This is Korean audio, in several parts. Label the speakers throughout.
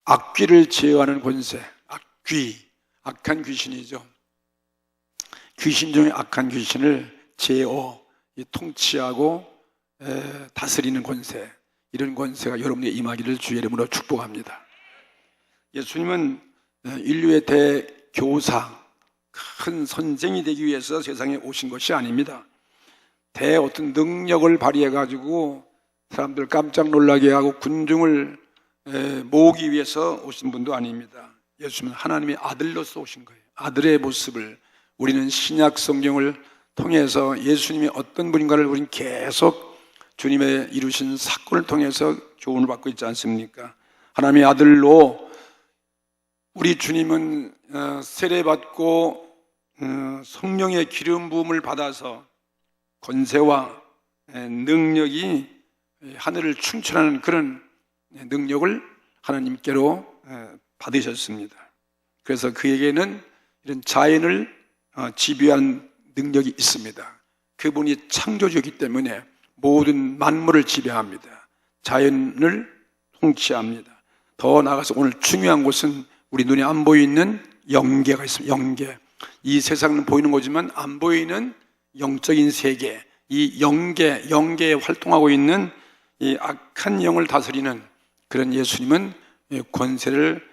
Speaker 1: 악귀를 제어하는 권세. 악귀, 악한 귀신이죠. 귀신 중에 악한 귀신을 제어, 통치하고 다스리는 권세, 이런 권세가 여러분에게 임하기를 주의 이름으로 축복합니다. 예수님은 인류의 대교사, 큰 선생이 되기 위해서 세상에 오신 것이 아닙니다. 어떤 능력을 발휘해가지고 사람들 깜짝 놀라게 하고 군중을 모으기 위해서 오신 분도 아닙니다. 예수님은 하나님의 아들로서 오신 거예요. 아들의 모습을 우리는 신약 성경을 통해서 예수님이 어떤 분인가를 우리는 계속 주님의 이루신 사건을 통해서 교훈을 받고 있지 않습니까? 하나님의 아들로 우리 주님은 세례받고 성령의 기름 부음을 받아서 권세와 능력이 하늘을 충천하는 그런 능력을 하나님께로 받으셨습니다. 그래서 그에게는 이런 자연을 지배한 능력이 있습니다. 그분이 창조주이기 때문에 모든 만물을 지배합니다. 자연을 통치합니다. 더 나아가서 오늘 중요한 것은 우리 눈에 안 보이는 영계가 있습니다. 영계. 이 세상은 보이는 거지만 안 보이는 영적인 세계, 이 영계에 활동하고 있는 이 악한 영을 다스리는 그런 예수님은 권세를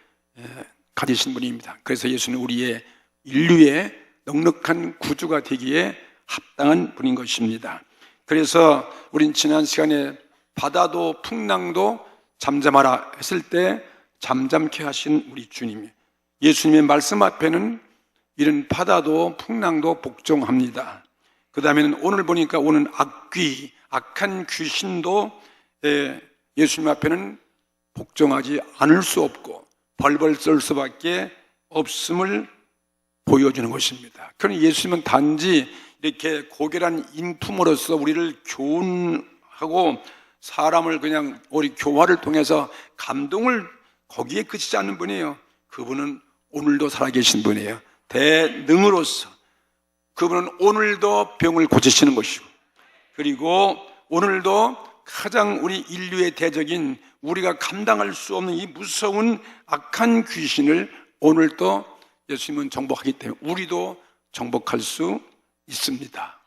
Speaker 1: 가지신 분입니다. 그래서 예수는 우리의 인류의 넉넉한 구주가 되기에 합당한 분인 것입니다. 그래서 우린 지난 시간에 바다도 풍랑도 잠잠하라 했을 때 잠잠케 하신 우리 주님, 예수님의 말씀 앞에는 이런 바다도 풍랑도 복종합니다. 그 다음에는 오늘 보니까 오는 악귀, 악한 귀신도 예수님 앞에는 복종하지 않을 수 없고 벌벌 썰 수밖에 없음을 보여주는 것입니다. 그러니 예수님은 단지 이렇게 고결한 인품으로서 우리를 교훈하고 사람을 그냥 우리 교화를 통해서 감동을 거기에 그치지 않는 분이에요. 그분은 오늘도 살아계신 분이에요. 대능으로서 그분은 오늘도 병을 고치시는 것이고, 그리고 오늘도 가장 우리 인류의 대적인 우리가 감당할 수 없는 이 무서운 악한 귀신을 오늘도 예수님은 정복하기 때문에 우리도 정복할 수 있습니다.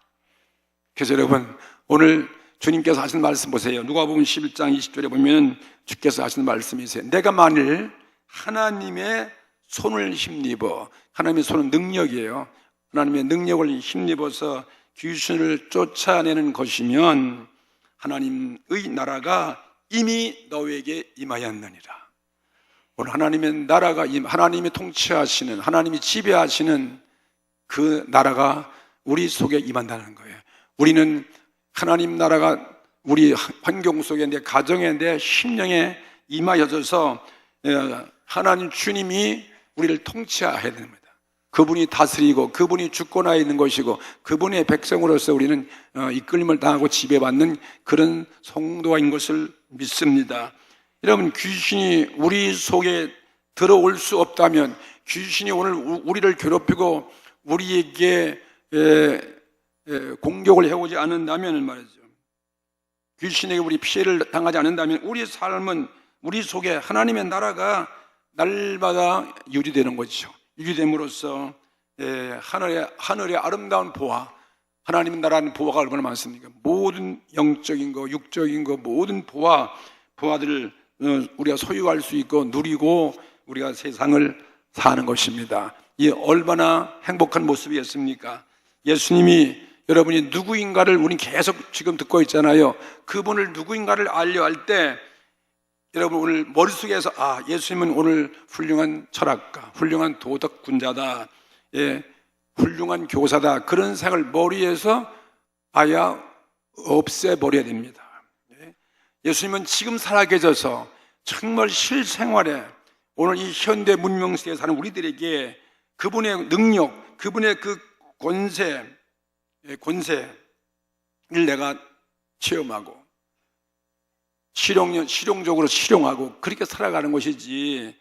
Speaker 1: 그래서 여러분, 오늘 주님께서 하신 말씀 보세요. 누가복음 11장 20절에 보면 주께서 하신 말씀이세요. 내가 만일 하나님의 손을 힘입어, 하나님의 손은 능력이에요. 하나님의 능력을 힘입어서 귀신을 쫓아내는 것이면 하나님의 나라가 이미 너에게 임하였느니라. 오늘 하나님의 나라가, 하나님이 통치하시는, 하나님이 지배하시는 그 나라가 우리 속에 임한다는 거예요. 우리는 하나님 나라가 우리 환경 속에, 내 가정에, 내 심령에 임하여져서 하나님 주님이 우리를 통치해야 됩니다. 그분이 다스리고 그분이 주권하에 있는 것이고 그분의 백성으로서 우리는 이끌림을 당하고 지배받는 그런 성도인 것을 믿습니다. 여러분, 귀신이 우리 속에 들어올 수 없다면, 귀신이 오늘 우리를 괴롭히고 우리에게 공격을 해오지 않는다면 말이죠, 귀신에게 우리 피해를 당하지 않는다면 우리 삶은, 우리 속에 하나님의 나라가 날마다 유지되는 것이죠. 유지됨으로써 하늘의 아름다운 보화, 하나님의 나라는 보화가 얼마나 많습니까? 모든 영적인 거, 육적인 거, 모든 보화들을 우리가 소유할 수 있고 누리고 우리가 세상을 사는 것입니다. 이 얼마나 행복한 모습이었습니까? 예수님이 여러분이 누구인가를 우리 계속 지금 듣고 있잖아요. 그분을 누구인가를 알려 할 때 여러분 오늘 머릿속에서 예수님은 오늘 훌륭한 철학가, 훌륭한 도덕군자다, 훌륭한 교사다, 그런 생각을 머리에서 아야 없애버려야 됩니다. 예수님은 지금 살아계셔서 정말 실생활에 오늘 이 현대 문명 시대에 사는 우리들에게 그분의 능력, 그분의 그 권세를 내가 체험하고 실용적으로 실용하고 그렇게 살아가는 것이지,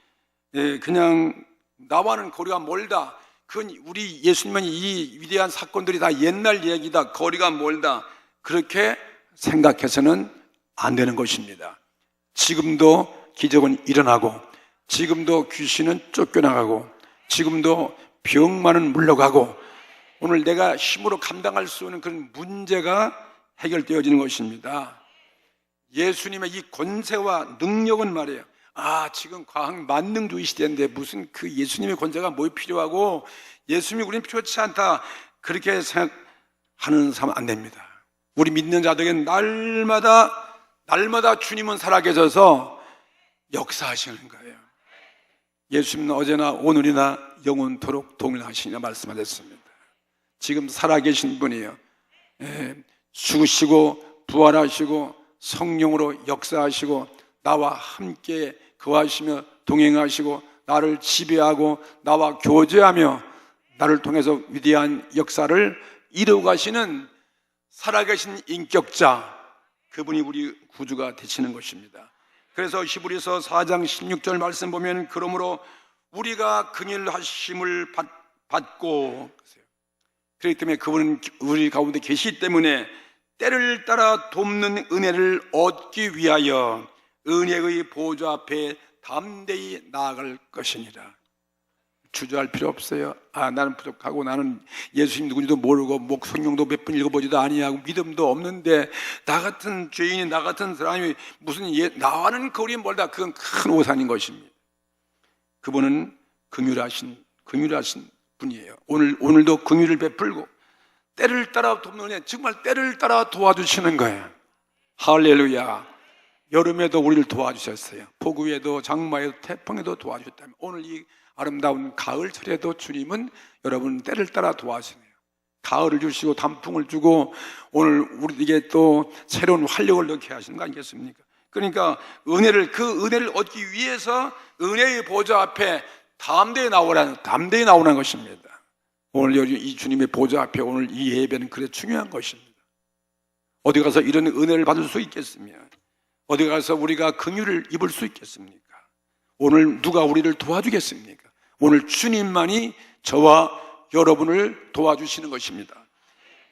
Speaker 1: 그냥 나와는 거리가 멀다, 그건 우리 예수님은 이 위대한 사건들이 다 옛날 얘기다, 거리가 멀다, 그렇게 생각해서는 안 되는 것입니다. 지금도 기적은 일어나고 지금도 귀신은 쫓겨나가고, 지금도 병만은 물러가고, 오늘 내가 힘으로 감당할 수 없는 그런 문제가 해결되어지는 것입니다. 예수님의 이 권세와 능력은 말이에요. 지금 과학 만능주의 시대인데 무슨 그 예수님의 권세가 뭐 필요하고 예수님이 우리는 필요치 않다, 그렇게 생각하는 사람 안 됩니다. 우리 믿는 자들에게 날마다 주님은 살아계셔서 역사하시는 거예요. 예수님은 어제나 오늘이나 영원토록 동일하시냐 말씀하셨습니다. 지금 살아계신 분이에요. 죽으시고 부활하시고 성령으로 역사하시고 나와 함께 거하시며 동행하시고 나를 지배하고 나와 교제하며 나를 통해서 위대한 역사를 이루어 가시는 살아계신 인격자, 그분이 우리 구주가 되시는 것입니다. 그래서 히브리서 4장 16절 말씀 보면, 그러므로 우리가 긍휼하심을 받고, 그렇기 때문에 그분은 우리 가운데 계시기 때문에 때를 따라 돕는 은혜를 얻기 위하여 은혜의 보좌 앞에 담대히 나아갈 것이니라. 주저할 필요 없어요. 나는 부족하고 나는 예수님 누군지도 모르고 성경도 몇 번 읽어보지도 아니하고 믿음도 없는데, 나 같은 죄인이, 나 같은 사람이 무슨 나와는 거리 멀다. 그건 큰 오산인 것입니다. 그분은 긍휼하신 분이에요. 오늘도 긍휼을 베풀고 때를 따라 돕는 은혜, 정말 때를 따라 도와주시는 거예요. 할렐루야. 여름에도 우리를 도와주셨어요. 폭우에도 장마에도 태풍에도 도와주셨다면, 오늘 이 아름다운 가을철에도 주님은 여러분 때를 따라 도와주시네요. 가을을 주시고 단풍을 주고 오늘 우리에게 또 새로운 활력을 넣게 하시는 거 아니겠습니까? 그러니까 그 은혜를 얻기 위해서 은혜의 보좌 앞에 담대히 나오라는 것입니다. 오늘 이 주님의 보좌 앞에 오늘 이 예배는 그래 중요한 것입니다. 어디 가서 이런 은혜를 받을 수 있겠으며, 어디 가서 우리가 긍휼을 입을 수 있겠습니까? 오늘 누가 우리를 도와주겠습니까? 오늘 주님만이 저와 여러분을 도와주시는 것입니다.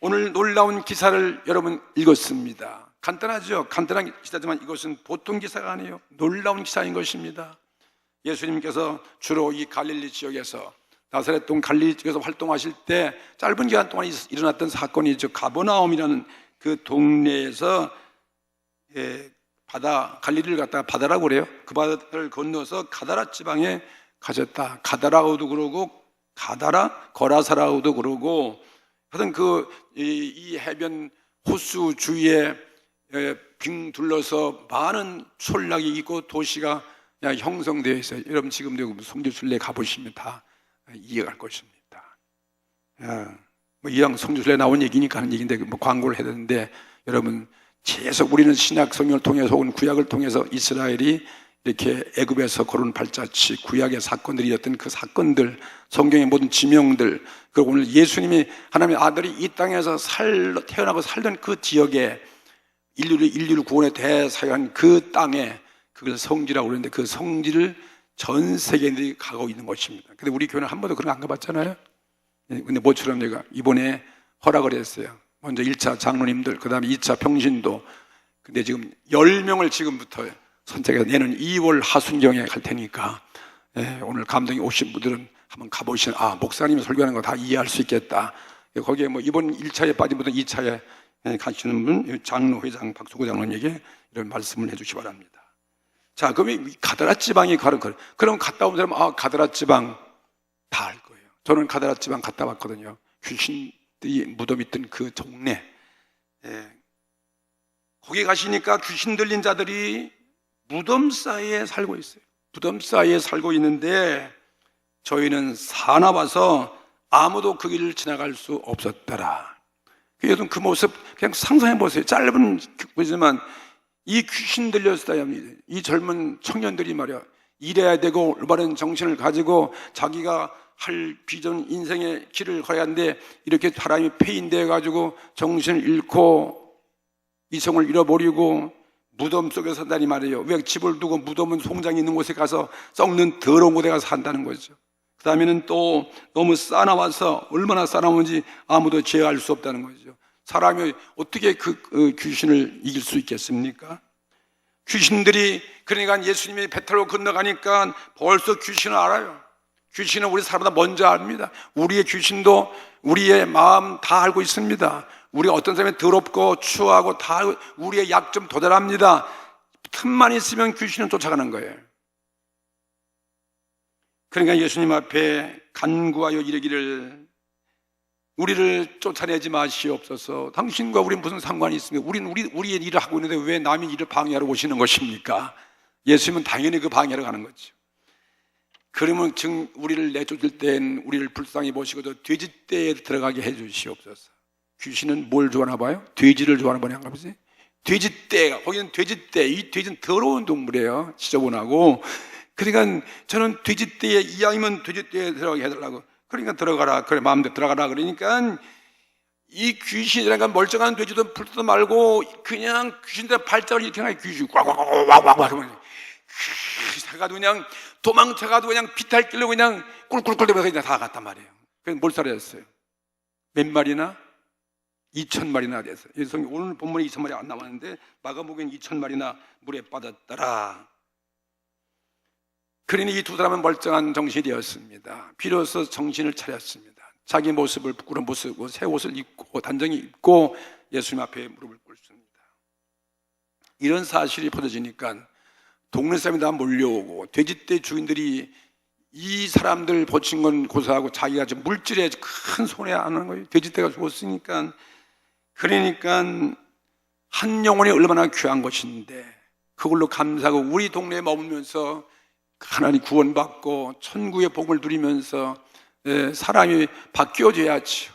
Speaker 1: 오늘 놀라운 기사를 여러분 읽었습니다. 간단하죠? 간단한 기사지만 이것은 보통 기사가 아니에요. 놀라운 기사인 것입니다. 예수님께서 주로 이 갈릴리 지역에서, 나사렛 동 갈릴리 지역에서 활동하실 때 짧은 기간 동안 일어났던 사건이죠. 가버나움이라는 그 동네에서 갈릴리를 갔다가 바다라고 그래요. 그 바다를 건너서 가다라 지방에 가셨다. 가다라고도 그러고 거라사라고도 그러고, 하여튼 이 해변 호수 주위에 빙 둘러서 많은촌락이 있고 도시가 형성되어 있어요. 여러분 지금도 성지순례 가보시면 다 이해갈 것입니다. 이왕 성지순례 나온 얘기니까 하는 얘기인데 광고를 해야 되는데, 여러분 계속 우리는 신약 성경을 통해서 혹은 구약을 통해서 이스라엘이 이렇게 애굽에서 걸은 발자취, 구약의 사건들이었던 그 사건들, 성경의 모든 지명들, 그리고 오늘 예수님이 하나님의 아들이 이 땅에서 태어나고 살던 그 지역에 인류를 구원에 대사용한 그 땅에, 그걸 성지라고 그러는데 그 성지를 전 세계인들이 가고 있는 것입니다. 근데 우리 교회는 한 번도 그런 거 안 가봤잖아요. 근데 모처럼 제가 이번에 허락을 했어요. 먼저 1차 장로님들, 그 다음에 2차 평신도. 근데 지금 10명을 지금부터 선택해서 내년 2월 하순경에 갈 테니까, 오늘 감동이 오신 분들은 한번 가보시면, 목사님이 설교하는 거 다 이해할 수 있겠다. 거기에 이번 1차에 빠진 분들 2차에 가시는 분, 장로 회장 박수구 장로님에게 이런 말씀을 해주시기 바랍니다. 자, 그럼 가다라 지방이 그럼 갔다 온 사람은 가다라 지방 다 알 거예요. 저는 가다라 지방 갔다 왔거든요. 귀신들이 무덤 있던 그 동네. 거기 가시니까 귀신 들린 자들이 무덤 사이에 살고 있어요. 무덤 사이에 살고 있는데 저희는 사나워서 아무도 그 길을 지나갈 수 없었더라. 여러분 그 모습 그냥 상상해 보세요. 짧은 거지만 이 귀신 들렸을 때 이 젊은 청년들이 말이야, 일해야 되고 올바른 정신을 가지고 자기가 할 비전 인생의 길을 걸어야 하는데 이렇게 사람이 폐인되어 가지고 정신을 잃고 이성을 잃어버리고 무덤 속에 산다니 말이에요. 왜 집을 두고 무덤은 송장이 있는 곳에 가서 썩는 더러운 곳에 가서 산다는 거죠. 그 다음에는 또 너무 싸나워서, 얼마나 싸나운지 아무도 제어할 수 없다는 거죠. 사람이 어떻게 그 귀신을 이길 수 있겠습니까? 귀신들이, 그러니까 예수님이 배 타고 건너가니까 벌써 귀신을 알아요. 귀신은 우리 사람보다 먼저 압니다. 우리의 귀신도 우리의 마음 다 알고 있습니다. 우리가 어떤 사람이 더럽고 추하고 다 알고, 우리의 약점 도달합니다. 틈만 있으면 귀신은 쫓아가는 거예요. 그러니까 예수님 앞에 간구하여 이르기를, 우리를 쫓아내지 마시옵소서. 당신과 우리는 무슨 상관이 있습니까? 우리의 일을 하고 있는데 왜 남의 일을 방해하러 오시는 것입니까? 예수님은 당연히 그 방해하러 가는 거죠. 그러면 우리를 내쫓을 땐 우리를 불쌍히 보시고도 돼지떼에 들어가게 해 주시옵소서. 귀신은 뭘 좋아하나 봐요? 돼지를 좋아하는 거냐 보지? 돼지떼가, 거기는 돼지떼, 이 돼지는 더러운 동물이에요. 지저분하고. 그러니까 저는 돼지떼에, 이왕이면 돼지떼에 들어가게 해달라고. 그러니까 들어가라. 그래, 마음대로 들어가라. 그러니까 이 귀신이라는 멀쩡한 돼지도 풀지도 말고 그냥 귀신들 발작을 일으키는 귀신 꽉꽉꽉꽉꽉 하면 새가 그냥 도망쳐가도 그냥 비탈길로 그냥 꿀꿀꿀대면서 그냥 다 갔단 말이에요. 그래서 몰살했어요. 몇 마리나? 2,000마리나 됐어요. 오늘 본문에 2,000마리 안 남았는데 마가복음엔 2,000마리나 물에 빠졌더라. 그러니 이 두 사람은 멀쩡한 정신이 되었습니다. 비로소 정신을 차렸습니다. 자기 모습을, 부끄러운 모습을, 새 옷을 입고 단정히 입고 예수님 앞에 무릎을 꿇습니다. 이런 사실이 퍼져지니까 동네 사람이 다 몰려오고, 돼지떼 주인들이 이 사람들 보친 건 고소하고 자기가 좀 물질에 큰 손해 안 하는 거예요. 돼지떼가 죽었으니까. 그러니까 한 영혼이 얼마나 귀한 것인데 그걸로 감사하고 우리 동네에 머물면서 하나님 구원받고 천국의 복을 누리면서 사람이 바뀌어져야죠.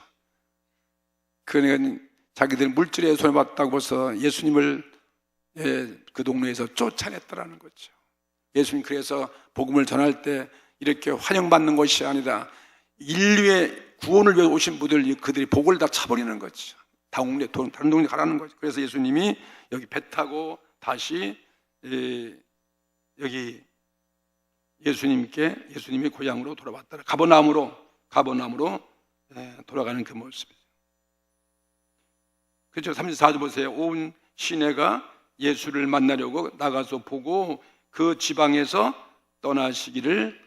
Speaker 1: 그러니까 자기들은 물질에 손해봤다고 벌써 예수님을 그 동네에서 쫓아냈더라는 거죠. 예수님 그래서 복음을 전할 때 이렇게 환영받는 것이 아니라 인류의 구원을 위해 오신 분들, 그들이 복을 다 차버리는 거죠. 다른 동네 가라는 거죠. 그래서 예수님이 여기 배 타고 다시 여기 예수님의 고향으로 돌아왔더라. 가버나움으로 돌아가는 그 모습이죠. 그렇죠. 34절 보세요. 온 시내가 예수를 만나려고 나가서 보고 그 지방에서 떠나시기를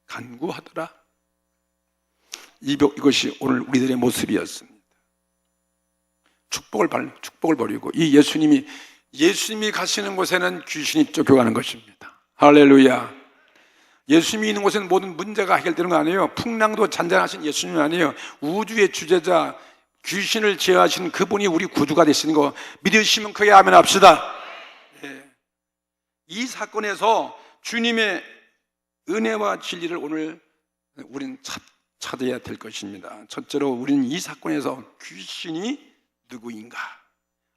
Speaker 1: 간구하더라. 이것이 오늘 우리들의 모습이었습니다. 축복을 버리고 이 예수님이 가시는 곳에는 귀신이 쫓겨가는 것입니다. 할렐루야. 예수님이 있는 곳에는 모든 문제가 해결되는 거 아니에요. 풍랑도 잔잔하신 예수님이 아니에요. 우주의 주제자, 귀신을 제어하신 그분이 우리 구주가 되시는 거 믿으시면 크게 아멘 합시다. 이 사건에서 주님의 은혜와 진리를 오늘 우리는 찾아야 될 것입니다. 첫째로 우리는 이 사건에서 귀신이 누구인가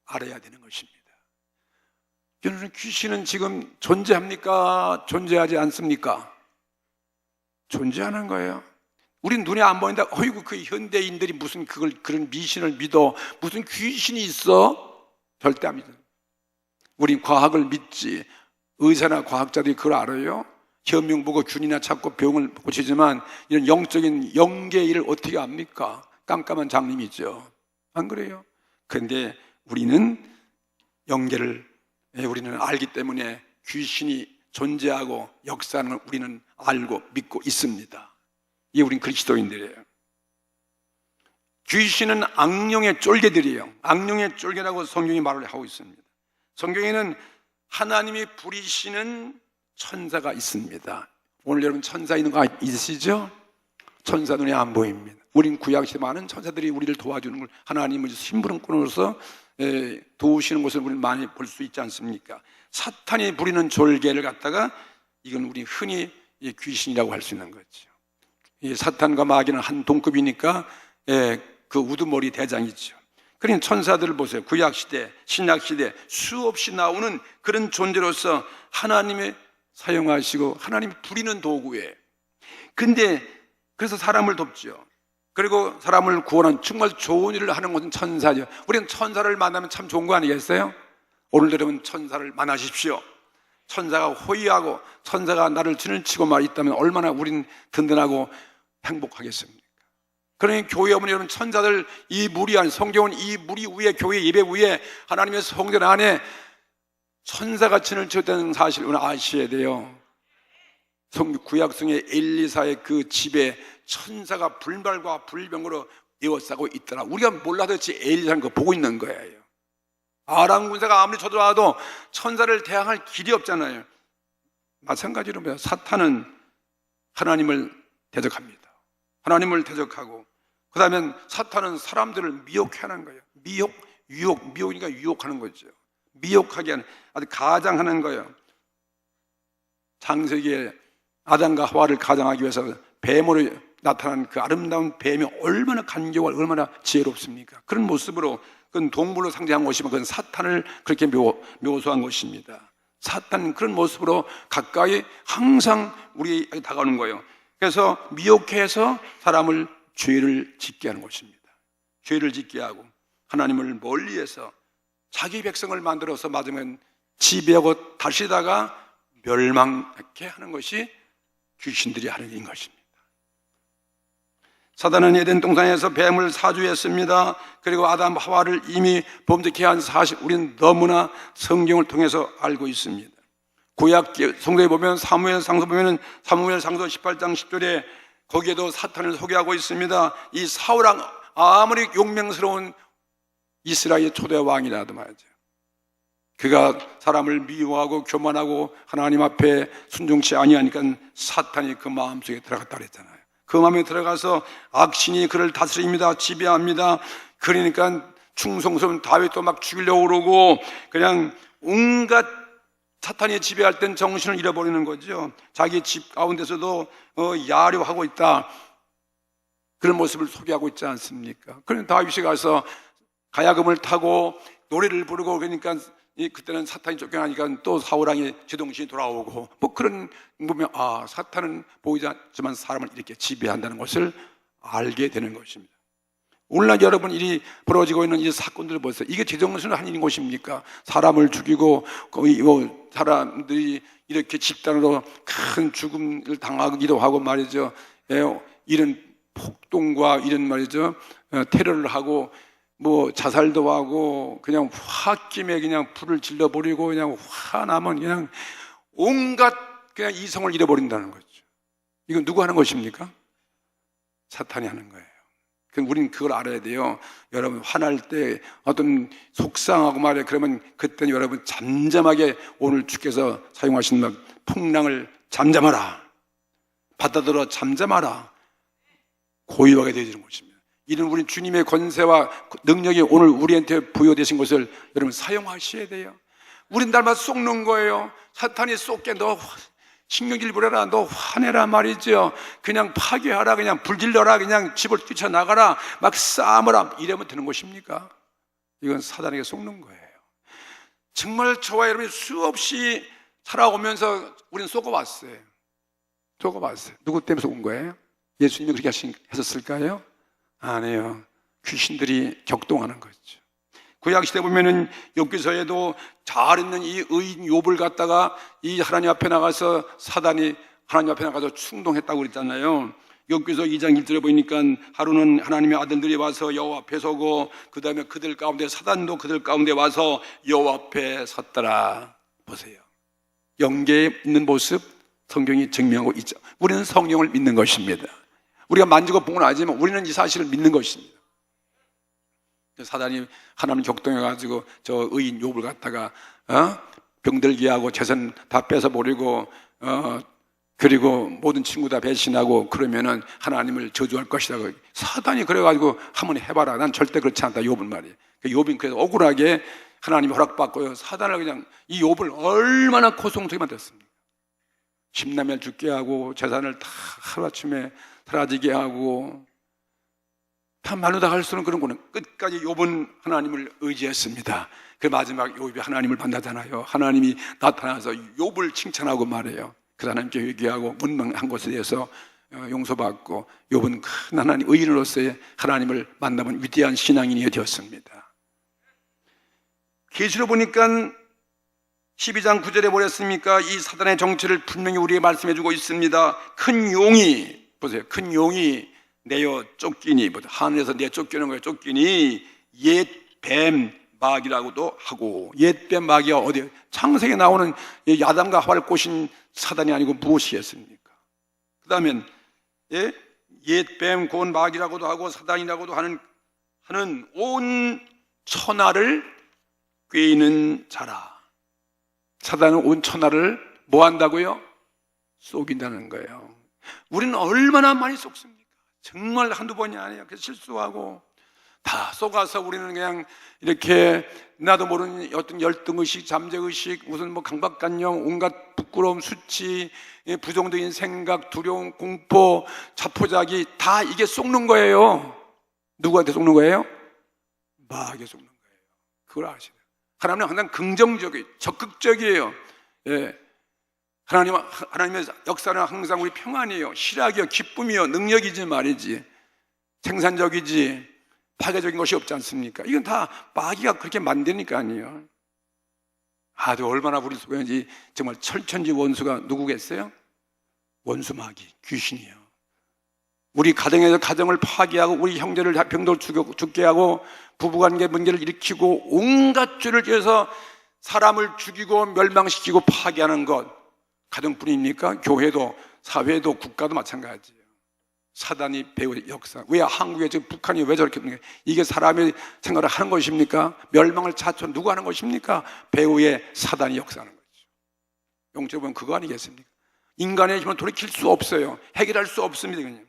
Speaker 1: 알아야 되는 것입니다. 여러분, 귀신은 지금 존재합니까? 존재하지 않습니까? 존재하는 거예요. 우린 눈에 안 보인다. 어이구, 그 현대인들이 무슨 그런 미신을 믿어. 무슨 귀신이 있어? 절대 안 믿어. 우린 과학을 믿지. 의사나 과학자들이 그걸 알아요? 현명 보고 균이나 찾고 병을 고치지만 이런 영적인 영계의 일을 어떻게 압니까? 깜깜한 장님이죠. 안 그래요? 그런데 우리는 영계를 우리는 알기 때문에 귀신이 존재하고 역사하는 걸 우리는 알고 믿고 있습니다. 이게 우린 그리스도인들이에요. 귀신은 악령의 쫄개들이에요. 악령의 쫄개라고 성경이 말을 하고 있습니다. 성경에는 하나님이 부리시는 천사가 있습니다. 오늘 여러분 천사 있는 거 있으시죠? 천사 눈에 안 보입니다. 우린 구약시대 많은 천사들이 우리를 도와주는 걸 하나님을 심부름꾼으로서 도우시는 것을 우리는 많이 볼 수 있지 않습니까? 사탄이 부리는 졸개를 갖다가 이건 우리 흔히 귀신이라고 할 수 있는 거죠. 사탄과 마귀는 한 동급이니까 그 우두머리 대장이죠. 그러니 천사들을 보세요. 구약시대, 신약시대 수없이 나오는 그런 존재로서 하나님의 사용하시고 하나님이 부리는 도구예요. 근데 그래서 사람을 돕죠. 그리고 사람을 구원하는 정말 좋은 일을 하는 것은 천사죠. 우리는 천사를 만나면 참 좋은 거 아니겠어요? 오늘도 여러분 천사를 만나십시오. 천사가 호의하고 천사가 나를 진을치고 말 있다면 얼마나 우린 든든하고 행복하겠습니까? 그러니 교회 어머니 여러분, 천사들 이 무리 안, 성경은 이 무리 위에, 교회 예배 위에 하나님의 성전 안에 천사가 진을 쳤다는 사실을 아셔야 돼요. 구약성의 엘리사의 그 집에 천사가 불발과 불병으로 에워싸고 있더라. 우리가 몰라도 엘리사는 그거 보고 있는 거예요. 아람 군사가 아무리 쳐들어와도 천사를 대항할 길이 없잖아요. 마찬가지로 사탄은 하나님을 대적합니다. 하나님을 대적하고, 그 다음에 사탄은 사람들을 미혹해 하는 거예요. 미혹이니까 유혹하는 거죠. 미혹하게 하는, 아주 가장하는 거예요. 창세기에 아담과 하와를 가장하기 위해서 뱀으로 나타난 그 아름다운 뱀이 얼마나 간교하고 얼마나 지혜롭습니까? 그런 모습으로, 그건 동물로 상징한 것이면 그건 사탄을 그렇게 묘소한 것입니다. 사탄은 그런 모습으로 가까이 항상 우리에게 다가오는 거예요. 그래서 미혹해서 사람을 죄를 짓게 하는 것입니다. 죄를 짓게 하고 하나님을 멀리해서 자기 백성을 만들어서 맞으면 지배하고 다시다가 멸망하게 하는 것이 귀신들이 하는 일인 것입니다. 사단은 에덴 동산에서 뱀을 사주했습니다. 그리고 아담 하와를 이미 범죄케 한 사실, 우리는 너무나 성경을 통해서 알고 있습니다. 구약 성경에 보면 사무엘상서 18장 10절에 거기에도 사탄을 소개하고 있습니다. 이 사울왕, 아무리 용맹스러운 이스라엘 초대 왕이라도 말이죠, 그가 사람을 미워하고 교만하고 하나님 앞에 순종치 아니하니까 사탄이 그 마음속에 들어갔다 그랬잖아요. 그 마음에 들어가서 악신이 그를 다스립니다. 지배합니다. 그러니까 충성스러운 다윗도 막 죽이려고 그러고, 그냥 온갖 사탄이 지배할 땐 정신을 잃어버리는 거죠. 자기 집 가운데서도 야려하고 있다, 그런 모습을 소개하고 있지 않습니까? 그런 다윗이 가서 가야금을 타고 노래를 부르고, 그러니까 그때는 사탄이 쫓겨나니까 또 사울왕의 제정신이 돌아오고, 뭐 그런 보면 사탄은 보이지 않지만 사람을 이렇게 지배한다는 것을 알게 되는 것입니다. 오늘날 여러분 일이 벌어지고 있는 이 사건들을 보세요. 이게 제정신을 하는 것입니까? 사람을 죽이고 사람들이 이렇게 집단으로 큰 죽음을 당하기도 하고 말이죠. 이런 폭동과 이런 말이죠, 테러를 하고 뭐 자살도 하고, 그냥 홧김에 그냥 불을 질러버리고, 그냥 화나면 그냥 온갖 그냥 이성을 잃어버린다는 거죠. 이건 누구 하는 것입니까? 사탄이 하는 거예요. 우리는 그걸 알아야 돼요. 여러분 화날 때 어떤 속상하고 말이에요, 그러면 그때는 여러분 잠잠하게, 오늘 주께서 사용하신 막 풍랑을 잠잠하라, 받아들어 잠잠하라, 고요하게 되어지는 것입니다. 이런 우리 주님의 권세와 능력이 오늘 우리한테 부여되신 것을 여러분 사용하셔야 돼요. 우린 날마다 속는 거예요. 사탄이 쏟게, 너 신경질 부려라, 너 화내라 말이죠. 그냥 파괴하라, 그냥 불질러라, 그냥 집을 뛰쳐나가라, 막 싸움하라, 이러면 되는 것입니까? 이건 사단에게 속는 거예요. 정말 저와 여러분이 수없이 살아오면서 우리는 속아왔어요. 누구 때문에 속은 거예요? 예수님이 그렇게 하셨을까요? 아니에요. 귀신들이 격동하는 거죠. 구약시대 보면은 욥기서에도 잘 있는 이 의인 욥을 갖다가 이 하나님 앞에 나가서 사단이 하나님 앞에 나가서 충동했다고 그랬잖아요. 욥기서 2장 1절에 보니까 하루는 하나님의 아들들이 와서 여호와 앞에 서고, 그 다음에 그들 가운데 사단도 그들 가운데 와서 여호와 앞에 섰더라. 보세요. 영계에 있는 모습 성경이 증명하고 있죠. 우리는 성경을 믿는 것입니다. 우리가 만지고 본 건 아니지만 우리는 이 사실을 믿는 것입니다. 사단이 하나님 격동해가지고 저 의인 욥을 갖다가 병들게 하고 재산 다 뺏어버리고 그리고 모든 친구 다 배신하고, 그러면은 하나님을 저주할 것이라고 사단이 그래가지고 한번 해봐라. 난 절대 그렇지 않다, 욥은 말이에요. 욥은 그래서 억울하게 하나님이 허락받고요, 사단을 그냥 이 욥을 얼마나 고통스럽게 만들었습니까? 십남일 죽게 하고 재산을 다 하루아침에 사라지게 하고, 다 말로 다 할 수는 그런 거는 끝까지 욥은 하나님을 의지했습니다. 그 마지막 욥이 하나님을 만나잖아요. 하나님이 나타나서 욥을 칭찬하고 말해요. 그 하나님께 회개하고 원망한 것에 대해서 용서받고, 욥은 큰 하나님 의인으로서의 하나님을 만나본 위대한 신앙인이 되었습니다. 계시로 보니까 12장 9절에 뭐랬습니까? 이 사단의 정체를 분명히 우리에게 말씀해주고 있습니다. 큰 용이, 보세요, 큰 용이 내어 쫓기니, 하늘에서 내 쫓기는 거예요. 쫓기니 옛 뱀 마귀라고도 하고, 옛뱀 마귀가 어디 창세기에 나오는 야단과 하와를 꼬신 사단이 아니고 무엇이겠습니까? 그 다음엔 옛뱀 곧 마귀라고도 하고 사단이라고도 하는 온 천하를 꾀는 자라. 사단은 온 천하를 뭐 한다고요? 속인다는 거예요. 우리는 얼마나 많이 속습니까? 정말 한두 번이 아니에요. 그래서 실수하고 다 속아서 우리는 그냥 이렇게 나도 모르는 어떤 열등의식, 잠재의식, 무슨 뭐 강박관념, 온갖 부끄러움, 수치, 부정적인 생각, 두려움, 공포, 자포자기 다 이게 속는 거예요. 누구한테 속는 거예요? 마귀에 속는 거예요. 그걸 아시죠? 하나님은 항상 긍정적이에요. 적극적이에요. 예. 하나님의 역사는 항상 우리 평안이에요. 희락이요, 기쁨이요, 능력이지 말이지. 생산적이지 파괴적인 것이 없지 않습니까? 이건 다 마귀가 그렇게 만드니까 아니에요. 아주 얼마나 우리 속에는지 정말 철천지 원수가 누구겠어요? 원수 마귀, 귀신이에요. 우리 가정에서 가정을 파괴하고 우리 형제를 병들어 죽게 하고 부부관계 문제를 일으키고 온갖 죄를 지어서 사람을 죽이고 멸망시키고 파괴하는 것, 가정뿐입니까? 교회도 사회도 국가도 마찬가지예요. 사단이 배우의 역사. 왜 한국에 지금 북한이 왜 저렇게 하는 거예요? 이게 사람의 생각을 하는 것입니까? 멸망을 자초 누가 하는 것입니까? 배우의 사단이 역사하는 거죠. 영적으로 보면 그거 아니겠습니까? 인간의 힘은 돌이킬 수 없어요. 해결할 수 없습니다. 그냥.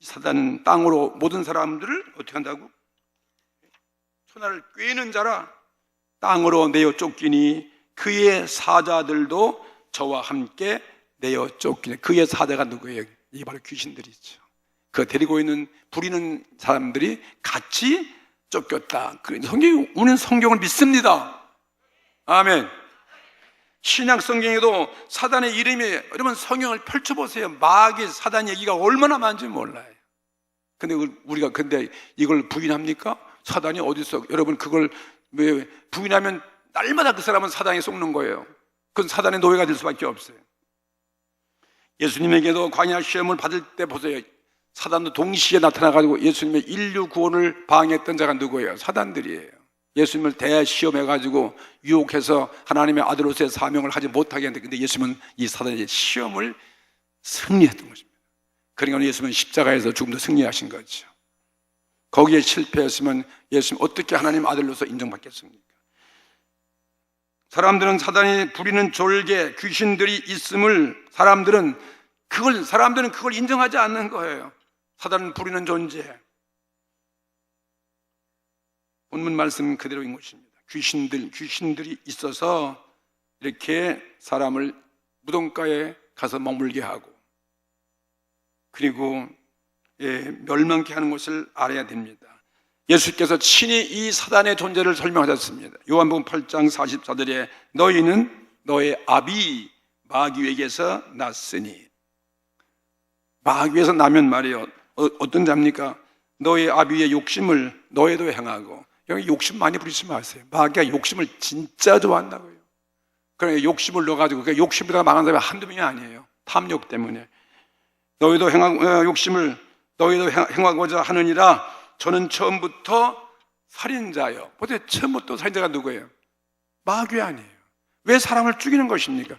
Speaker 1: 사단은 땅으로 모든 사람들을 어떻게 한다고? 천하를 꿰는 자라. 땅으로 내어 쫓기니 그의 사자들도 저와 함께 내어 쫓기니. 그의 사자가 누구예요? 이게 바로 귀신들이죠. 그 데리고 있는 부리는 사람들이 같이 쫓겼다. 우리는 성경을 믿습니다. 아멘. 신약 성경에도 사단의 이름이, 여러분 성경을 펼쳐보세요. 마귀 사단 얘기가 얼마나 많은지 몰라요. 근데 우리가 이걸 부인합니까? 사단이 어디서, 여러분 그걸 왜 부인하면 날마다 그 사람은 사단에 속는 거예요. 그건 사단의 노예가 될 수밖에 없어요. 예수님에게도 광야 시험을 받을 때 보세요. 사단도 동시에 나타나가지고 예수님의 인류 구원을 방해했던 자가 누구예요? 사단들이에요. 예수님을 대시험해가지고 유혹해서 하나님의 아들로서의 사명을 하지 못하게 했는데, 근데 예수님은 이 사단의 시험을 승리했던 것입니다. 그러니까 예수님은 십자가에서 죽음도 승리하신 거죠. 거기에 실패했으면 예수님 어떻게 하나님 아들로서 인정받겠습니까? 사람들은 사단이 부리는 졸개, 귀신들이 있음을 사람들은 그걸 인정하지 않는 거예요. 사단은 부리는 존재. 본문 말씀 그대로인 것입니다. 귀신들이 있어서 이렇게 사람을 무덤가에 가서 머물게 하고, 그리고 멸망케 하는 것을 알아야 됩니다. 예수께서 친히 이 사단의 존재를 설명하셨습니다. 요한복음 8장 44절에 너희는 너의 아비 마귀에게서 났으니. 마귀에서 나면 말이에요. 어떤 자입니까? 너의 아비의 욕심을 너희도 행하고. 여기 욕심 많이 부리지 마세요. 마귀가 욕심을 진짜 좋아한다고요. 그러니까 욕심을 넣어가지고, 그러니까 욕심보다 망한 사람이 한두 명이 아니에요. 탐욕 때문에. 너희도 욕심을 너희도 행하고자 하느니라. 저는 처음부터 살인자요. 근데 처음부터 살인자가 누구예요? 마귀 아니에요. 왜 사람을 죽이는 것입니까?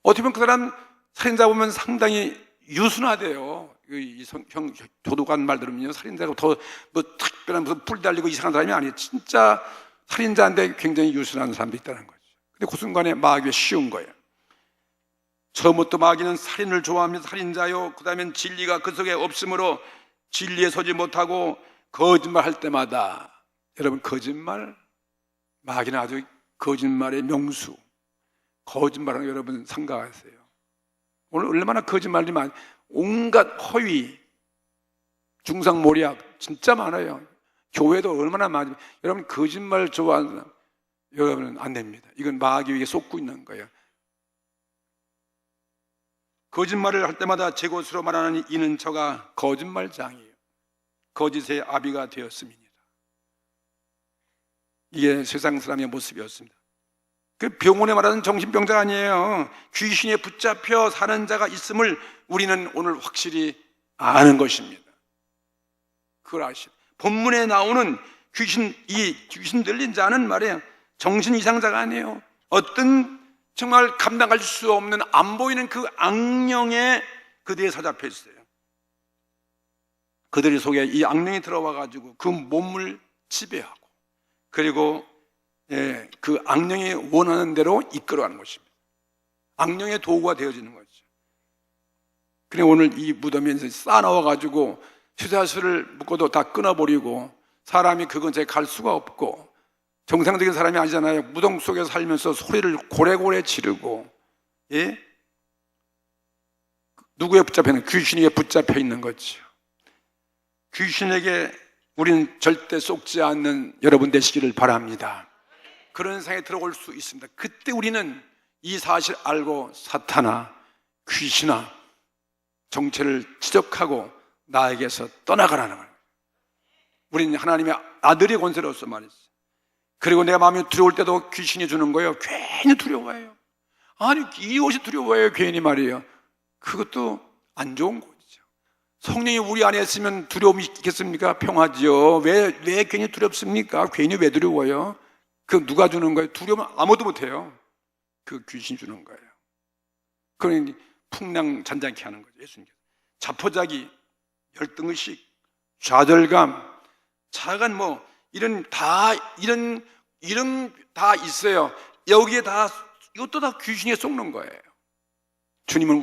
Speaker 1: 어떻게 보면 그 사람 살인자 보면 상당히 유순하대요. 교도관 말 들으면요, 살인자가 더 특별한 무슨 뿔 달리고 이상한 사람이 아니에요. 진짜 살인자인데 굉장히 유순한 사람도 있다는 거죠. 근데 그 순간에 마귀가 쉬운 거예요. 처음부터 마귀는 살인을 좋아합니다. 살인자요. 그 다음엔 진리가 그 속에 없으므로 진리에 서지 못하고 거짓말 할 때마다, 여러분 거짓말, 마귀는 아주 거짓말의 명수. 거짓말하는 여러분 생각하세요. 오늘 얼마나 거짓말이 많아요. 온갖 허위, 중상모략 진짜 많아요. 교회도 얼마나 많아요. 여러분 거짓말 좋아하는 사람, 여러분은 안 됩니다. 이건 마귀에게 속고 있는 거예요. 거짓말을 할 때마다 제 것으로 말하는 이는 저가 거짓말장이에요. 거짓의 아비가 되었음이니라. 이게 세상 사람의 모습이었습니다. 그 병원에 말하는 정신병자 아니에요. 귀신에 붙잡혀 사는 자가 있음을 우리는 오늘 확실히 아는 것입니다. 그걸 아시죠? 본문에 나오는 이 귀신 들린 자는 말이에요, 정신 이상자가 아니에요. 어떤 정말 감당할 수 없는 안 보이는 그 악령에 그들이 사잡혀 있어요. 그들 속에 이 악령이 들어와 가지고 그 몸을 지배하고, 그리고 그 악령이 원하는 대로 이끌어가는 것입니다. 악령의 도구가 되어지는 거죠. 그래 오늘 이 무덤에서 쌓아놓아 가지고 쇠사슬을 묶어도 다 끊어버리고, 사람이 그 근처에 갈 수가 없고, 정상적인 사람이 아니잖아요. 무덤 속에 살면서 소리를 고래고래 지르고, 예? 누구에 붙잡혀 있는, 귀신에게 붙잡혀 있는 거죠. 귀신에게 우리는 절대 속지 않는 여러분 되시기를 바랍니다. 그런 상황에 들어올 수 있습니다. 그때 우리는 이 사실 알고 사탄아, 귀신아, 정체를 지적하고 나에게서 떠나가라는 거예요. 우리는 하나님의 아들의 권세로서 말했어요. 그리고 내가 마음이 두려울 때도 귀신이 주는 거예요. 괜히 두려워해요. 아니, 이것이 두려워해요, 괜히 말이에요. 그것도 안 좋은 거죠. 성령이 우리 안에 있으면 두려움이 있겠습니까? 평화지요. 왜 괜히 두렵습니까? 괜히 왜 두려워요? 그 누가 주는 거예요? 두려우면 아무도 못해요. 그 귀신 주는 거예요. 그러니 풍랑 잔잔케 하는 거죠, 예수님께서. 자포자기, 열등의식, 좌절감, 차간 이런 다 있어요. 여기에 이것도 다 귀신에 속는 거예요. 주님은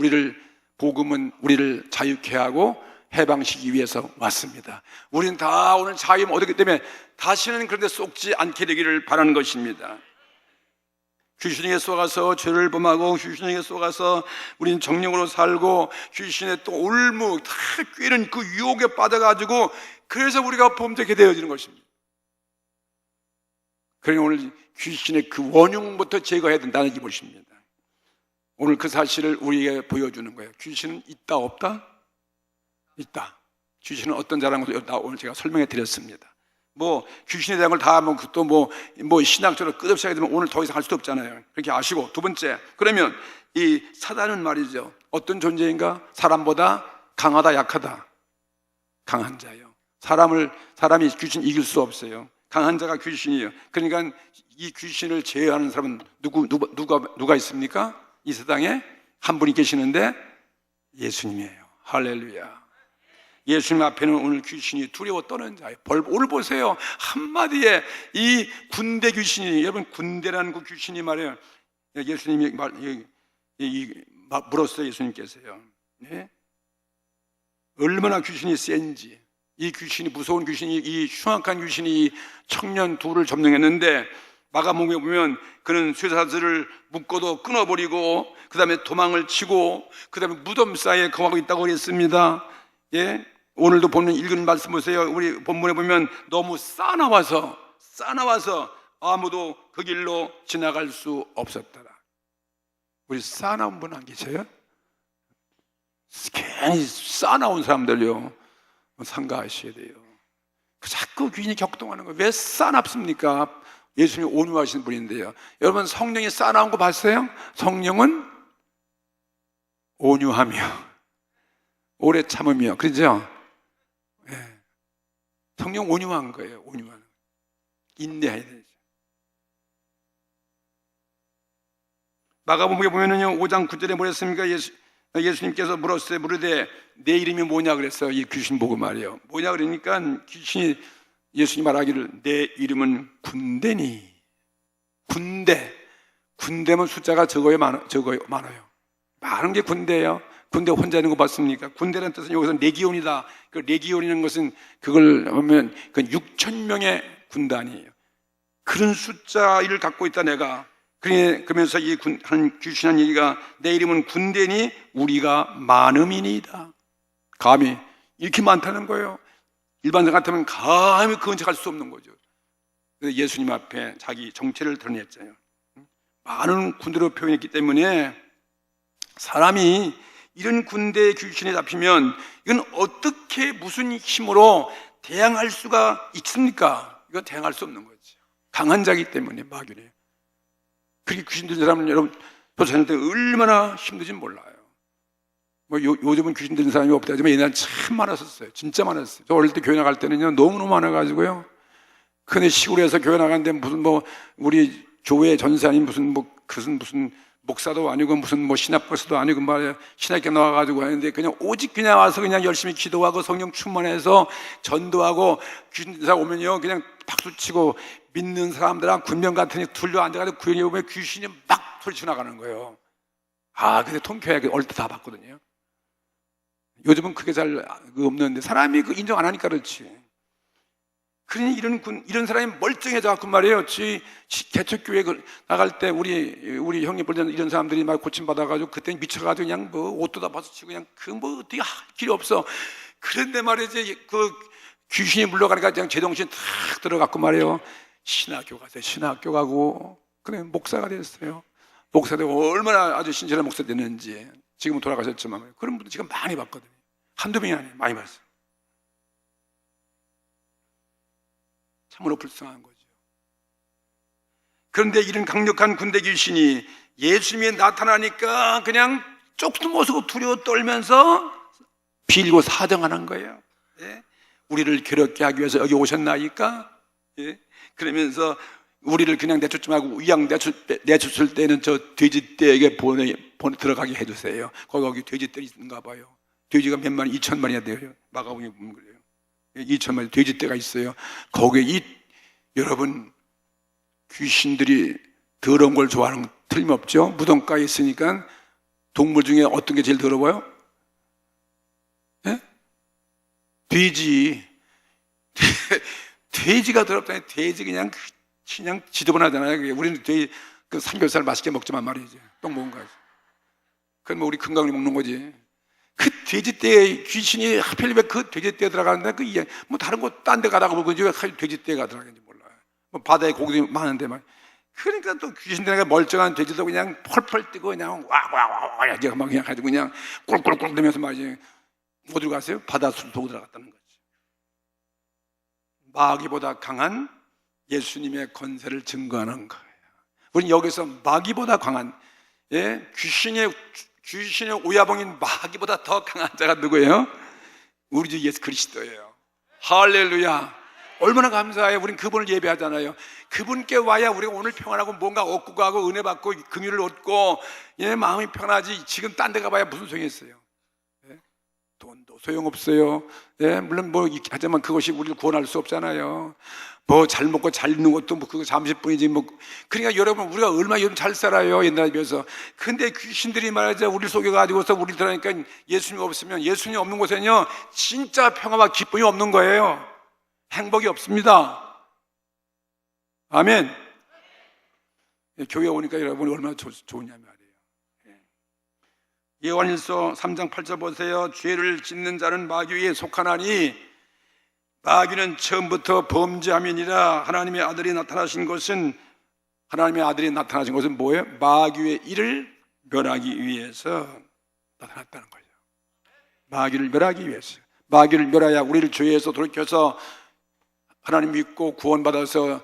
Speaker 1: 복음은 우리를 자유케 하고 해방시키기 위해서 왔습니다. 우리는 다 오늘 자유를 얻었기 때문에 다시는 그런 데 속지 않게 되기를 바라는 것입니다. 귀신에게 쏘가서 죄를 범하고, 귀신에게 쏘가서 우리는 정령으로 살고, 귀신의 또 올무 다 꿰는 그 유혹에 빠져가지고, 그래서 우리가 범죄하게 되어지는 것입니다. 그러니 오늘 귀신의 그 원흉부터 제거해야 된다는 것입니다. 오늘 그 사실을 우리에게 보여주는 거예요. 귀신은 있다 없다? 있다. 귀신은 어떤 자라는 것을 오늘 제가 설명해 드렸습니다. 귀신에 대한 걸 다 신학적으로 끝없이 하게 되면 오늘 더 이상 할 수도 없잖아요. 그렇게 아시고, 두 번째, 그러면 이 사단은 말이죠, 어떤 존재인가? 사람보다 강하다, 약하다? 강한 자예요. 사람이 귀신 이길 수 없어요. 강한 자가 귀신이에요. 그러니까 이 귀신을 제어하는 사람은 누가 있습니까? 이 세상에 한 분이 계시는데 예수님이에요. 할렐루야. 예수님 앞에는 오늘 귀신이 두려워 떠는 자예요. 오늘 보세요. 한마디에 이 군대 귀신이, 여러분 군대라는 그 귀신이 말이에요. 예수님이 물었어요. 예수님께서요. 네? 얼마나 귀신이 센지, 이 귀신이, 무서운 귀신이, 이 흉악한 귀신이 이 청년 둘을 점령했는데, 마가복음에 보면 그는 쇠사슬을 묶어도 끊어버리고, 그 다음에 도망을 치고, 그 다음에 무덤 사이에 거하고 있다고 그랬습니다. 예? 오늘도 보면 읽은 말씀 보세요. 우리 본문에 보면 너무 싸나와서 아무도 그 길로 지나갈 수 없었더라. 우리 싸나온 분 안 계세요? 괜히 싸나온 사람들요, 삼가하셔야 돼요. 자꾸 귀신이 격동하는 거예요. 왜 싸납습니까? 예수님이 온유하신 분인데요. 여러분, 성령이 싸나운 거 봤어요? 성령은 온유하며 오래 참으며, 그렇죠? 네. 성령 온유한 거예요. 온유한, 인내해야 되죠. 마가복음에 보면은요, 5장 9절에 뭐랬습니까? 예수님께서 물으되 내 이름이 뭐냐 그랬어요. 이 귀신 보고 말이에요. 뭐냐 그러니까 귀신이 예수님 말하기를 내 이름은 군대니. 군대면 숫자가 적어요, 많아요. 많은 게 군대예요. 군대 혼자 있는 거 봤습니까? 군대라는 뜻은 여기서 레기온이다. 그 레기온이라는 것은 그걸 보면 그 6,000명의 군단이에요. 그런 숫자를 갖고 있다 내가. 그러면서 한 귀신한 얘기가 내 이름은 군대니 우리가 많음이니이다. 감히 이렇게 많다는 거예요. 일반 사람 같으면 감히 그 근처 갈 수 없는 거죠. 그래서 예수님 앞에 자기 정체를 드러냈잖아요. 많은 군대로 표현했기 때문에 사람이 이런 군대의 귀신에 잡히면 이건 어떻게 무슨 힘으로 대항할 수가 있습니까? 이건 대항할 수 없는 거죠. 강한 자이기 때문에 마귀래요. 그렇게 귀신 들린 사람은 여러분 쫓아낼 때 얼마나 힘든지 몰라요. 요즘은 귀신 들린 사람이 없다 하지만 옛날엔 참 많았었어요. 진짜 많았어요. 저 어릴 때 교회 나갈 때는요, 너무너무 많아가지고요. 근데 시골에서 교회 나가는데 무슨 우리 교회 전사님 무슨 목사도 아니고 무슨 신학교수도 아니고 말이야, 신학교 나와가지고 하는데 그냥 오직 그냥 와서 그냥 열심히 기도하고 성령 충만해서 전도하고 귀신 들린 사람 오면요, 그냥 박수치고 믿는 사람들랑 군병 같으니 둘러 앉아가지고 구현이 오면 귀신이 막 털쳐 나가는 거예요. 근데 통쾌하게 어릴 때 다 봤거든요. 요즘은 그게 잘 없는데 사람이 인정 안 하니까 그렇지. 그러니 이런 사람이 멀쩡해져갖고 말이에요. 개척교회 나갈 때 우리 형님 볼 때는 이런 사람들이 막 고침받아가지고 그때 미쳐가지고 그냥 옷도 다 벗어치고 그냥 어떻게 할 길이 없어. 그런데 말이지 귀신이 물러가니까 그냥 제정신 탁 들어갔고 말이에요. 신학교 가세요. 신학교 가고 그래 목사가 됐어요. 목사 되고 얼마나 아주 신실한 목사 됐는지. 지금은 돌아가셨지만 그런 분들 지금 많이 봤거든요. 한두 명이 아니에요. 많이 봤어요. 참으로 불쌍한 거죠. 그런데 이런 강력한 군대 귀신이 예수님이 나타나니까 그냥 쪽도 못 서고 두려워 떨면서 빌고 사정하는 거예요. 예? 우리를 괴롭게 하기 위해서 여기 오셨나이까? 예? 그러면서 우리를 그냥 내쫓지 말고 위양 내쫓을 때는 저 돼지떼에게 들어가게 해주세요. 거기 돼지떼 있는가 봐요. 돼지가 몇 마리? 2,000마리나 돼요. 마가복음에 보면 그래요. 2,000마리 돼지떼가 있어요. 거기에 여러분 귀신들이 더러운 걸 좋아하는 건 틀림없죠. 무덤가에 있으니까 동물 중에 어떤 게 제일 더러워요? 예? 돼지. 돼지가 더럽다니. 돼지 그냥 지저분하잖아요. 우리는 돼지 삼겹살 맛있게 먹지만 말이지. 똥 먹은 거지. 그럼 우리 건강을 먹는 거지. 그 돼지떼에 귀신이 하필 왜 그 돼지떼에 들어가는데 다른 곳 딴 데 가다가 보고 왜 돼지떼가 들어가는지 몰라요. 바다에 고기도 많은데 말. 그러니까 또 귀신들에게 멀쩡한 돼지도 그냥 펄펄 뛰고 그냥 와와와와 그냥 가지고 그냥 꿀꿀꿀 대면서 말이지. 어디로 갔어요? 바다 숲으로 들어갔다는 거지. 마귀보다 강한 예수님의 권세를 증거하는 거예요. 우리는 여기서 마귀보다 강한 귀신의 오야봉인 마귀보다 더 강한 자가 누구예요? 우리 주 예수 그리스도예요. 할렐루야. 얼마나 감사해요. 우린 그분을 예배하잖아요. 그분께 와야 우리가 오늘 평안하고 뭔가 얻고 가고 은혜 받고 긍휼을 얻고 마음이 편하지. 지금 딴 데 가봐야 무슨 소용이 있어요. 돈도 소용없어요. 물론 하지만 그것이 우리를 구원할 수 없잖아요. 잘 먹고 잘 있는 것도 그거 잠시뿐이지 그러니까 여러분 우리가 얼마나 요즘 잘 살아요 옛날에 비해서. 근데 귀신들이 말이죠 우리를 속여가지고서 우리를 들으니까 예수님 없으면 예수님 없는 곳에는요 진짜 평화와 기쁨이 없는 거예요. 행복이 없습니다. 아멘. 교회 오니까 여러분이 얼마나 좋으냐 말이에요. 요한일서 3장 8절 보세요. 죄를 짓는 자는 마귀에 속하나니 마귀는 처음부터 범죄함이니라. 하나님의 아들이 나타나신 것은 뭐예요? 마귀의 일을 멸하기 위해서 나타났다는 거예요. 마귀를 멸하기 위해서. 마귀를 멸해야 우리를 죄에서 돌이켜서 하나님 믿고 구원받아서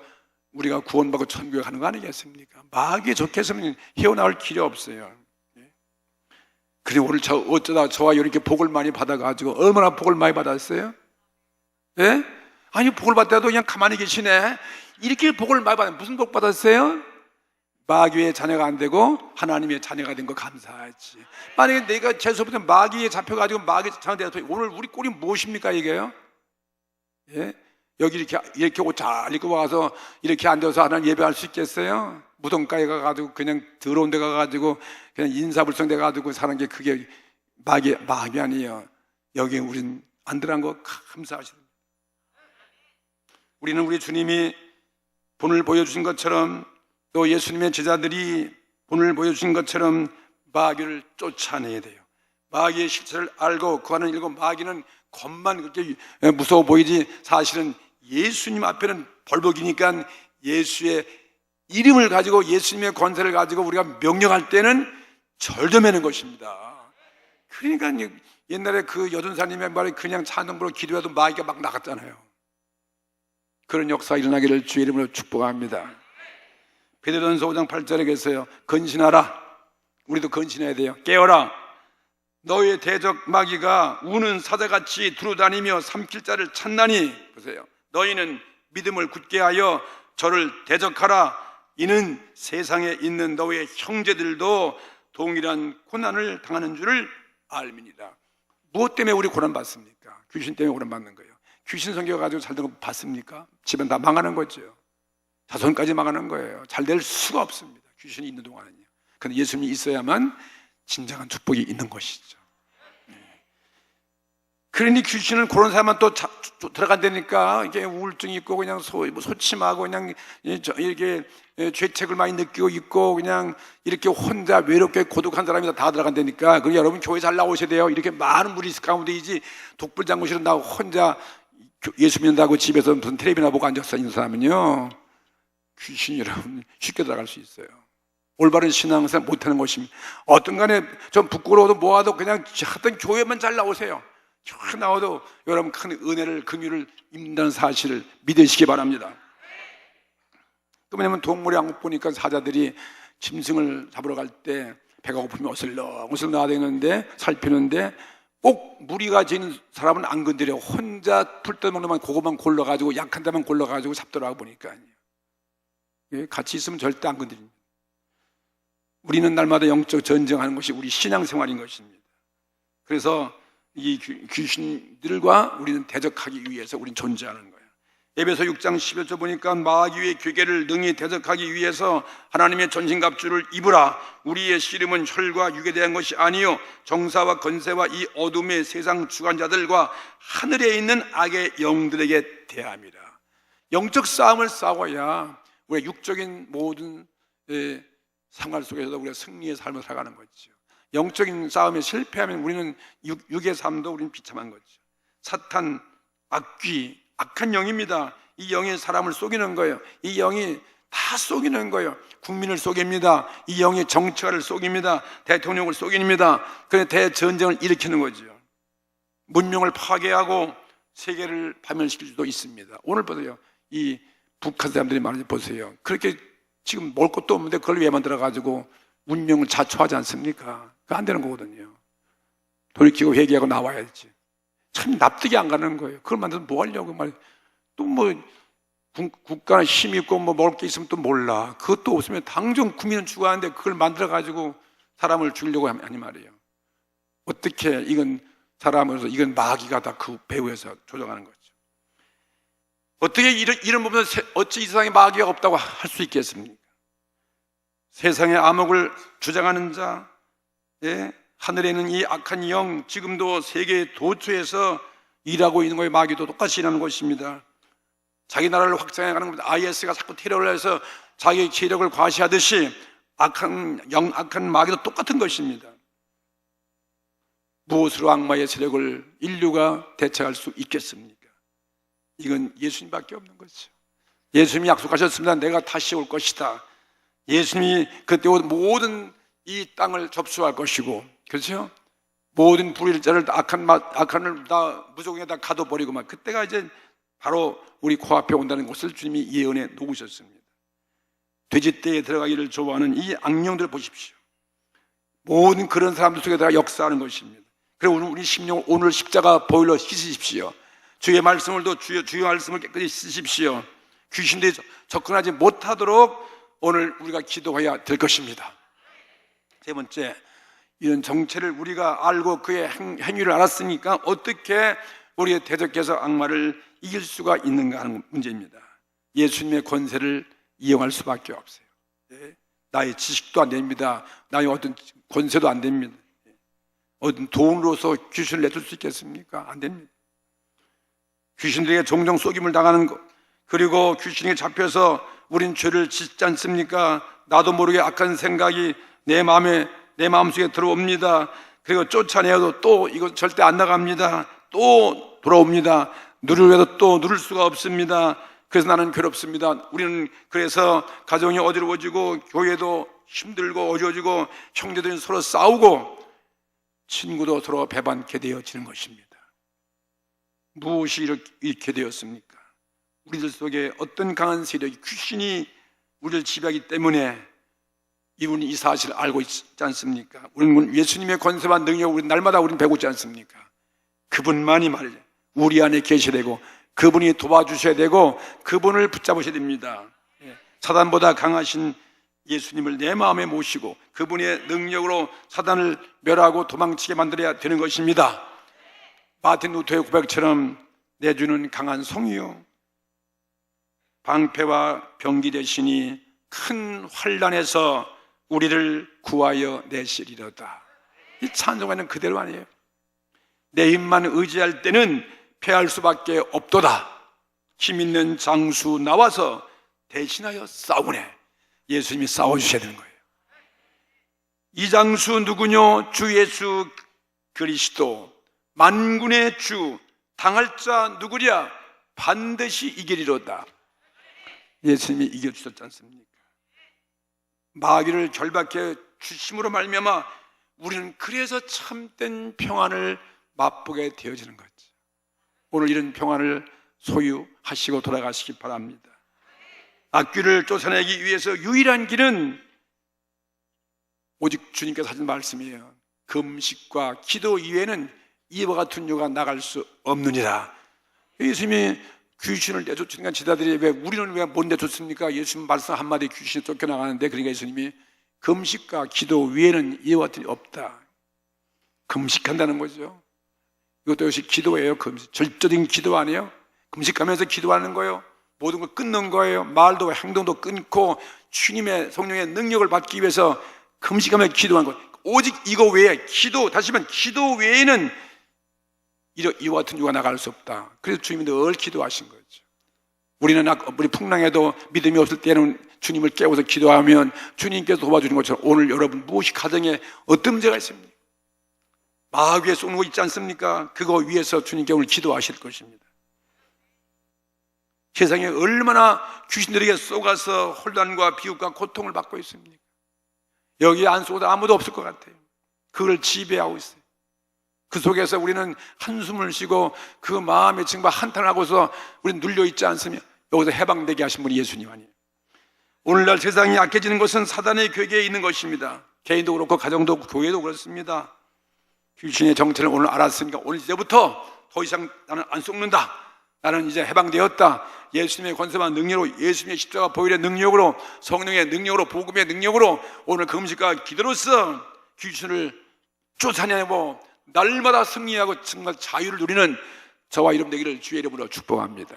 Speaker 1: 우리가 구원받고 천국에 가는 거 아니겠습니까? 마귀에 적해서는 헤어나올 길이 없어요. 그리고 오늘 어쩌다 저와 이렇게 복을 많이 받아가지고 얼마나 복을 많이 받았어요? 예? 아니 복을 받다도 그냥 가만히 계시네. 이렇게 복을 많이 받아요. 무슨 복 받았어요? 마귀의 자녀가 안 되고 하나님의 자녀가 된 거 감사하지. 만약에 내가 죄수부터 마귀에 잡혀가지고 마귀 자녀가 돼서 오늘 우리 꼴이 무엇입니까 이게요? 예? 여기 이렇게 옷 잘 입고 와서 이렇게 앉아서 하나님 예배할 수 있겠어요? 무덤가에 가가지고 그냥 더러운 데 가가지고 그냥 인사불성 돼 가지고 사는 게 그게 마귀 아니에요. 여기 우린 안 들어간 거 감사하시는. 우리는 우리 주님이 본을 보여주신 것처럼 또 예수님의 제자들이 본을 보여주신 것처럼 마귀를 쫓아내야 돼요. 마귀의 실체를 알고 그 안을 읽고 마귀는 겉만 그렇게 무서워 보이지 사실은 예수님 앞에는 벌복이니까 예수의 이름을 가지고 예수님의 권세를 가지고 우리가 명령할 때는 절대매는 것입니다. 그러니까 옛날에 그 여전사님의 말에 그냥 찬송 부르고 기도해도 마귀가 막 나갔잖아요. 그런 역사가 일어나기를 주의 이름으로 축복합니다. 베드로전서 5장 8절에 계세요. 건신하라. 우리도 건신해야 돼요. 깨어라. 너의 대적 마귀가 우는 사자같이 두루다니며 삼킬 자를 찾나니, 보세요, 너희는 믿음을 굳게 하여 저를 대적하라. 이는 세상에 있는 너의 형제들도 동일한 고난을 당하는 줄을 알미니라. 무엇 때문에 우리 고난 받습니까? 귀신 때문에 고난 받는 거예요. 귀신 섬겨가지고 잘 된 거 봤습니까? 집은 다 망하는 거죠. 자손까지 망하는 거예요. 잘 될 수가 없습니다, 귀신이 있는 동안은요. 그런데 예수님이 있어야만 진정한 축복이 있는 것이죠. 그러니 귀신은 그런 사람만 또 들어간다니까 이게 우울증이 있고 그냥 소침하고 그냥 이렇게 죄책을 많이 느끼고 있고 그냥 이렇게 혼자 외롭게 고독한 사람이 다 들어간다니까. 그리고 여러분 교회 잘 나오셔야 돼요. 이렇게 많은 분이 있을 가운데이지 독불장군실은 나 혼자 예수 믿는다고 집에서 무슨 텔레비나 보고 앉아서 있는 사람은요, 귀신이 여러분 쉽게 들어갈 수 있어요. 올바른 신앙생활 못하는 것입니다. 어떤 간에 좀 부끄러워도 뭐하도 그냥 하여튼 교회만 잘 나오세요. 저 나와도 여러분 큰 은혜를, 긍휼을 입는다는 사실을 믿으시기 바랍니다. 또 뭐냐면 동물의 왕국 보니까 사자들이 짐승을 잡으러 갈 때 배가 고프면 어슬렁어슬렁 나대는데 살피는데 꼭 무리가 지는 사람은 안 건드려. 혼자 풀떼먹는 데만 그것만 골라가지고 약한 데만 골라가지고 잡더라고 보니까. 같이 있으면 절대 안 건드립니다. 우리는 날마다 영적 전쟁하는 것이 우리 신앙생활인 것입니다. 그래서 이 귀신들과 우리는 대적하기 위해서 우리는 존재하는 거예요. 에베소 6장 11절 보니까 마귀의 괴계를 능히 대적하기 위해서 하나님의 전신갑주를 입으라. 우리의 씨름은 혈과 육에 대한 것이 아니요 정사와 권세와 이 어둠의 세상 주관자들과 하늘에 있는 악의 영들에게 대함이라. 영적 싸움을 싸워야 우리가 육적인 모든 생활 속에서도 우리가 승리의 삶을 살아가는 거죠. 영적인 싸움에 실패하면 우리는 육의 삶도 우리는 비참한 거죠. 사탄, 악귀, 악한 영입니다. 이 영이 사람을 속이는 거예요. 이 영이 다 속이는 거예요. 국민을 속입니다. 이 영이 정치가를 속입니다. 대통령을 속입니다. 그래서 대전쟁을 일으키는 거죠. 문명을 파괴하고 세계를 파멸시킬 수도 있습니다. 오늘 보세요. 이 북한 사람들이 말하지 보세요. 그렇게 지금 먹을 것도 없는데 그걸 왜 만들어가지고 문명을 자초하지 않습니까? 그거 안 되는 거거든요. 돌이키고 회개하고 나와야지. 참 납득이 안 가는 거예요. 그걸 만들어서 뭐 하려고 말이에요. 또 뭐 국가나 힘이 있고 뭐 먹을 게 있으면 또 몰라. 그것도 없으면 당장 국민은 죽어가는데 그걸 만들어가지고 사람을 죽이려고 하니 말이에요. 어떻게 이건 사람으로서 이건 마귀가 다 그 배후에서 조정하는 거죠. 어떻게 이런 부분은 어찌 이 세상에 마귀가 없다고 할 수 있겠습니까? 세상의 암흑을 주장하는 자, 하늘에 있는 이 악한 영, 지금도 세계 도처에서 일하고 있는 거예요. 마귀도 똑같이 일하는 것입니다. 자기 나라를 확장해 가는 겁니다. IS가 자꾸 테러를 해서 자기 세력을 과시하듯이 악한 마귀도 똑같은 것입니다. 무엇으로 악마의 세력을 인류가 대체할 수 있겠습니까? 이건 예수님밖에 없는 거죠. 예수님이 약속하셨습니다. 내가 다시 올 것이다. 예수님이 그때 모든 이 땅을 접수할 것이고, 그렇죠? 모든 불의자를 악한을 다 무조건에 다 가둬버리고만, 그때가 이제 바로 우리 코앞에 온다는 것을 주님이 예언해 놓으셨습니다. 돼지떼에 들어가기를 좋아하는 이 악령들을 보십시오. 모든 그런 사람들 속에다가 역사하는 것입니다. 그리고 우리 심령 오늘 십자가 보일러 씻으십시오. 주의 말씀을 주의 말씀을 깨끗이 씻으십시오. 귀신들이 접근하지 못하도록 오늘 우리가 기도해야 될 것입니다. 세 번째, 이런 정체를 우리가 알고 그의 행위를 알았으니까 어떻게 우리의 대적해서 악마를 이길 수가 있는가 하는 문제입니다. 예수님의 권세를 이용할 수밖에 없어요. 나의 지식도 안 됩니다. 나의 어떤 권세도 안 됩니다. 어떤 돈으로서 귀신을 내줄 수 있겠습니까? 안 됩니다. 귀신들에게 종종 속임을 당하는 것, 그리고 귀신이 잡혀서 우린 죄를 짓지 않습니까? 나도 모르게 악한 생각이 내 마음속에 들어옵니다. 그리고 쫓아내어도 또 이거 절대 안 나갑니다. 또 돌아옵니다. 누르려도 또 누를 수가 없습니다. 그래서 나는 괴롭습니다. 우리는 그래서 가정이 어지러워지고 교회도 힘들고 어려워지고 형제들이 서로 싸우고 친구도 서로 배반케 되어지는 것입니다. 무엇이 이렇게 되었습니까? 우리들 속에 어떤 강한 세력이 귀신이 우리를 지배하기 때문에 이분이 이 사실을 알고 있지 않습니까? 우리는 예수님의 권세와 능력을 우리 날마다 우리는 배우지 않습니까? 그분만이 말이죠. 우리 안에 계셔야 되고 그분이 도와주셔야 되고 그분을 붙잡으셔야 됩니다. 사단보다 강하신 예수님을 내 마음에 모시고 그분의 능력으로 사단을 멸하고 도망치게 만들어야 되는 것입니다. 마틴 루터의 고백처럼 내 주는 강한 성이요 방패와 병기 되시니 큰 환난에서 우리를 구하여 내시리로다. 이 찬송가는 그대로 아니에요. 내 힘만 의지할 때는 패할 수밖에 없도다. 힘 있는 장수 나와서 대신하여 싸우네. 예수님이 싸워주셔야 되는 거예요. 이 장수 누구뇨? 주 예수 그리스도 만군의 주 당할 자 누구랴? 반드시 이기리로다. 예수님이 이겨주셨지 않습니까? 마귀를 결박해 주심으로 말미암아 우리는 그래서 참된 평안을 맛보게 되어지는 거죠. 오늘 이런 평안을 소유하시고 돌아가시기 바랍니다. 악귀를 쫓아내기 위해서 유일한 길은 오직 주님께서 하신 말씀이에요. 금식과 기도 이외에는 이와 같은 유가 나갈 수 없느니라. 예수님이 귀신을 내쫓으니까 지다들이 왜 우리는 왜 못 내쫓습니까? 예수님 말씀 한마디에 귀신이 쫓겨나가는데, 그러니까 예수님이 금식과 기도 위에는 이와 같은 일 없다. 금식한다는 거죠. 이것도 역시 기도예요. 금식. 절대적인 기도 아니에요? 금식하면서 기도하는 거예요. 모든 걸 끊는 거예요. 말도 행동도 끊고 주님의 성령의 능력을 받기 위해서 금식하면서 기도하는 거예요. 오직 이거 외에 기도, 다시 말하면 기도 외에는 이와 같은 유가 나갈 수 없다. 그래서 주님이 늘 기도하신 거죠. 우리는 우리 풍랑에도 믿음이 없을 때는 주님을 깨워서 기도하면 주님께서 도와주는 것처럼 오늘 여러분 무엇이 가정에 어떤 문제가 있습니까? 마귀에 쏘는 거 있지 않습니까? 그거 위해서 주님께 오늘 기도하실 것입니다. 세상에 얼마나 귀신들에게 쏘가서 혼란과 비웃과 고통을 받고 있습니까? 여기 안 쏘고도 아무도 없을 것 같아요. 그걸 지배하고 있어요. 그 속에서 우리는 한숨을 쉬고 그 마음의 증바 한탄을 하고서 우리는 눌려있지 않으면 여기서 해방되게 하신 분이 예수님 아니에요. 오늘날 세상이 약해지는 것은 사단의 괴계에 있는 것입니다. 개인도 그렇고 가정도 그렇고 교회도 그렇습니다. 귀신의 정체를 오늘 알았으니까 오늘 이제부터 더 이상 나는 안 속는다. 나는 이제 해방되었다. 예수님의 권세와 능력으로, 예수님의 십자가 보혈의 능력으로, 성령의 능력으로, 복음의 능력으로 오늘 금식과 기도로서 귀신을 쫓아내고 날마다 승리하고 정말 자유를 누리는 저와 여러분 되기를 주의 이름으로 축복합니다.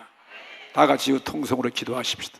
Speaker 1: 다 같이 통성으로 기도하십시다.